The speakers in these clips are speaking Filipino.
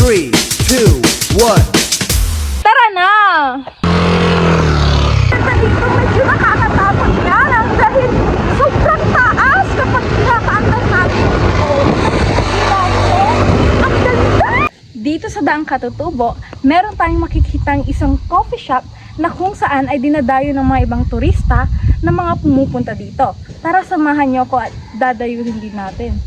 3, 2, 1. Tara na! Dito medyo nakakatakot nga lang dahil sobrang taas kapag pinakaandan natin. Ang ganda! Dito sa Daang Katutubo, meron tayong makikitang isang coffee shop na kung saan ay dinadayo ng mga ibang turista na mga pumupunta dito. Tara, samahan niyo ko at dadayuhin din natin.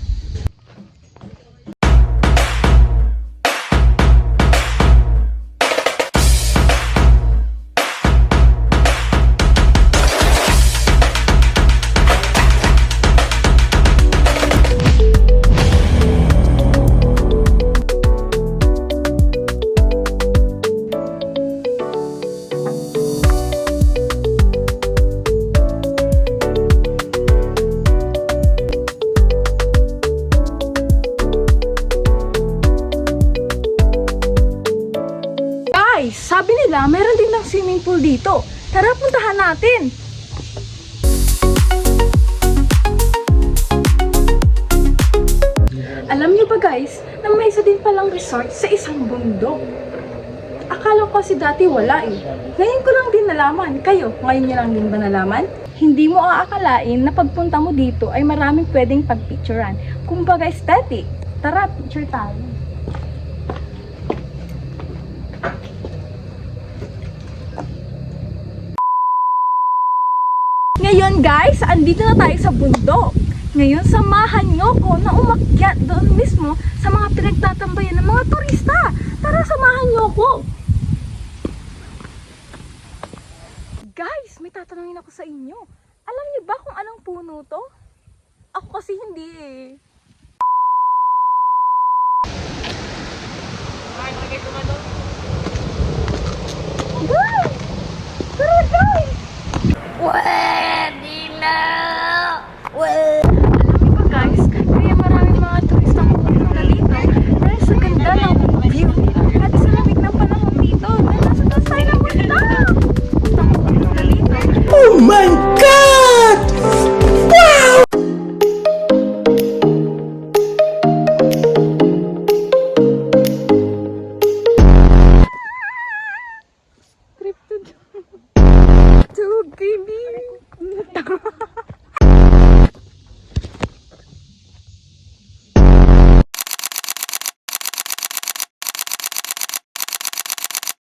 Sabi nila, meron din ng swimming pool dito. Tara, puntahan natin. Alam niyo ba guys, na may isa din palang resort sa isang bundok. Akala ko kasi dati wala eh. Ngayon ko lang din nalaman. Kayo, ngayon niyo lang din ba nalaman? Hindi mo aakalain na pagpunta mo dito ay maraming pwedeng pagpicturean. Kumbaga aesthetic. Tara, picture tayo. Ngayon guys, andito na tayo sa bundok. Ngayon, samahan nyo ko na umakyat doon mismo sa mga pinagtatambayan ng mga turista. Tara, samahan nyo ko. Guys, may tatanungin ako sa inyo. Alam niyo ba kung anong puno to? Ako kasi hindi eh. Guys! Tara guys! Pwede na! Alam niyo ba guys, kaya maraming mga turistang pupunta dito dahil sa ganda ng view at sa lamig ng panahon dito na nasa taas tayo ng bundok. Pupunta dito. Oh my God! Wow! Trip to baby.